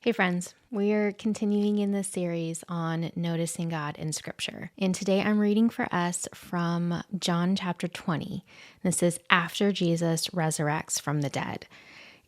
Hey friends, we are continuing in this series on noticing God in Scripture. And today I'm reading for us from John chapter 20. This is after Jesus resurrects from the dead.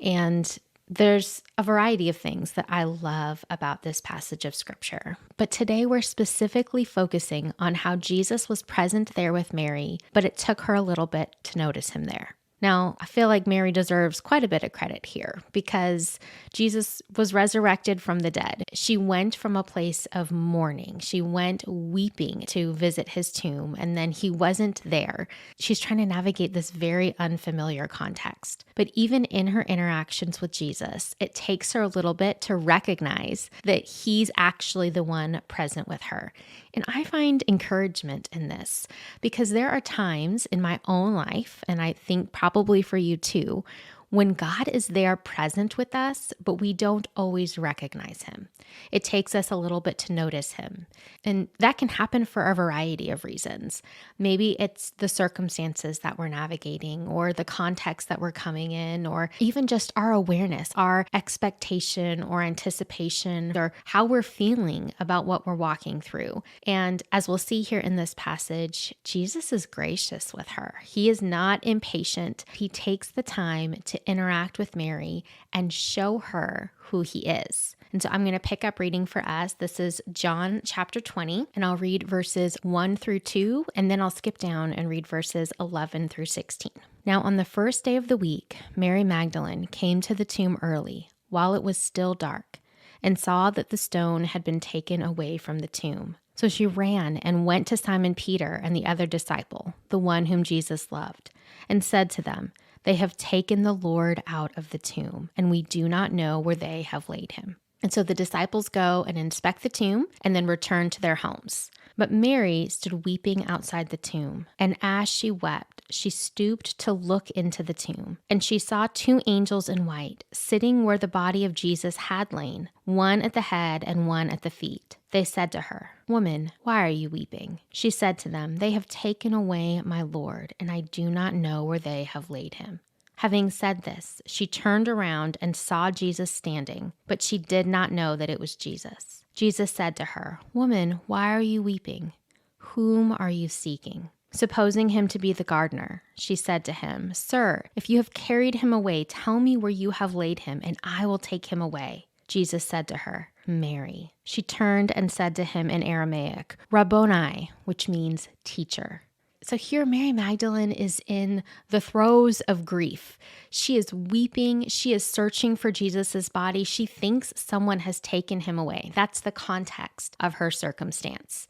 And there's a variety of things that I love about this passage of Scripture. But today we're specifically focusing on how Jesus was present there with Mary, but it took her a little bit to notice him there. Now, I feel like Mary deserves quite a bit of credit here because Jesus was resurrected from the dead. She went from a place of mourning. She went weeping to visit his tomb, and then he wasn't there. She's trying to navigate this very unfamiliar context. But even in her interactions with Jesus, it takes her a little bit to recognize that he's actually the one present with her. And I find encouragement in this because there are times in my own life, and I think probably for you too, when God is there present with us, but we don't always recognize him. It takes us a little bit to notice him. And that can happen for a variety of reasons. Maybe it's the circumstances that we're navigating or the context that we're coming in, or even just our awareness, our expectation or anticipation, or how we're feeling about what we're walking through. And as we'll see here in this passage, Jesus is gracious with her. He is not impatient. He takes the time to interact with Mary and show her who he is. And so I'm going to pick up reading for us. This is John chapter 20, and I'll read verses 1 through 2, and then I'll skip down and read verses 11 through 16. Now on the first day of the week, Mary Magdalene came to the tomb early, while it was still dark, and saw that the stone had been taken away from the tomb. So she ran and went to Simon Peter and the other disciple, the one whom Jesus loved, and said to them, "They have taken the Lord out of the tomb, and we do not know where they have laid him." And so the disciples go and inspect the tomb and then return to their homes. But Mary stood weeping outside the tomb, and as she wept, she stooped to look into the tomb. And she saw two angels in white, sitting where the body of Jesus had lain, one at the head and one at the feet. They said to her, "Woman, why are you weeping?" She said to them, "They have taken away my Lord, and I do not know where they have laid him." Having said this, she turned around and saw Jesus standing, but she did not know that it was Jesus. Jesus said to her, "Woman, why are you weeping? Whom are you seeking?" Supposing him to be the gardener, she said to him, "Sir, if you have carried him away, tell me where you have laid him, and I will take him away." Jesus said to her, "Mary." She turned and said to him in Aramaic, "Rabboni," which means teacher. So here Mary Magdalene is in the throes of grief. She is weeping. She is searching for Jesus's body. She thinks someone has taken him away. That's the context of her circumstance.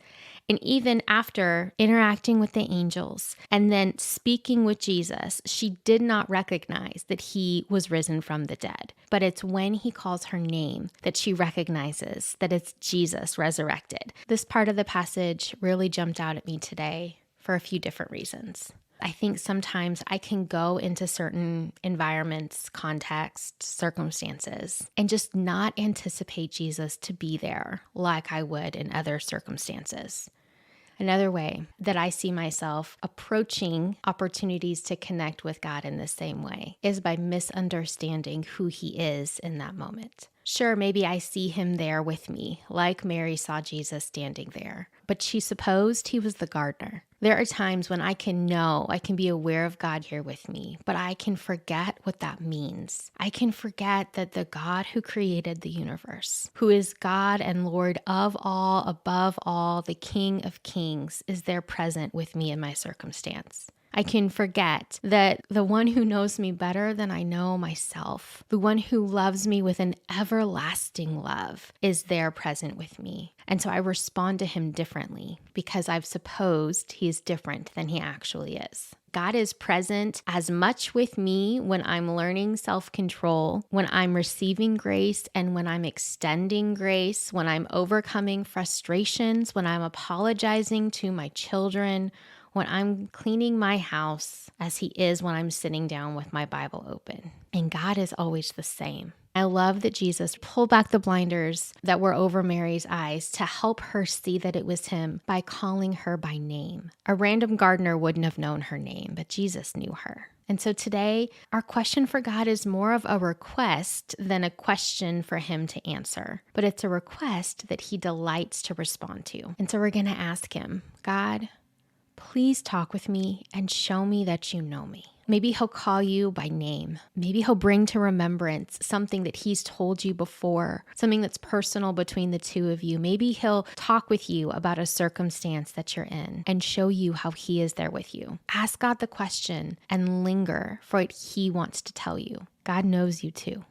And even after interacting with the angels and then speaking with Jesus, she did not recognize that he was risen from the dead. But it's when he calls her name that she recognizes that it's Jesus resurrected. This part of the passage really jumped out at me today for a few different reasons. I think sometimes I can go into certain environments, contexts, circumstances, and just not anticipate Jesus to be there like I would in other circumstances. Another way that I see myself approaching opportunities to connect with God in the same way is by misunderstanding who he is in that moment. Sure, maybe I see him there with me, like Mary saw Jesus standing there, but she supposed he was the gardener. There are times when I can be aware of God here with me, but I can forget what that means. I can forget that the God who created the universe, who is God and Lord of all, above all, the King of Kings, is there present with me in my circumstance. I can forget that the one who knows me better than I know myself, the one who loves me with an everlasting love, is there present with me. And so I respond to him differently because I've supposed he's different than he actually is. God is present as much with me when I'm learning self-control, when I'm receiving grace, and when I'm extending grace, when I'm overcoming frustrations, when I'm apologizing to my children, when I'm cleaning my house, as he is when I'm sitting down with my Bible open. And God is always the same. I love that Jesus pulled back the blinders that were over Mary's eyes to help her see that it was him by calling her by name. A random gardener wouldn't have known her name, but Jesus knew her. And so today, our question for God is more of a request than a question for him to answer. But it's a request that he delights to respond to. And so we're going to ask him, God, please talk with me and show me that you know me. Maybe he'll call you by name. Maybe he'll bring to remembrance something that he's told you before, something that's personal between the two of you. Maybe he'll talk with you about a circumstance that you're in and show you how he is there with you. Ask God the question and linger for what he wants to tell you. God knows you too.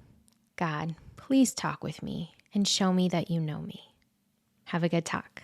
God, please talk with me and show me that you know me. Have a good talk.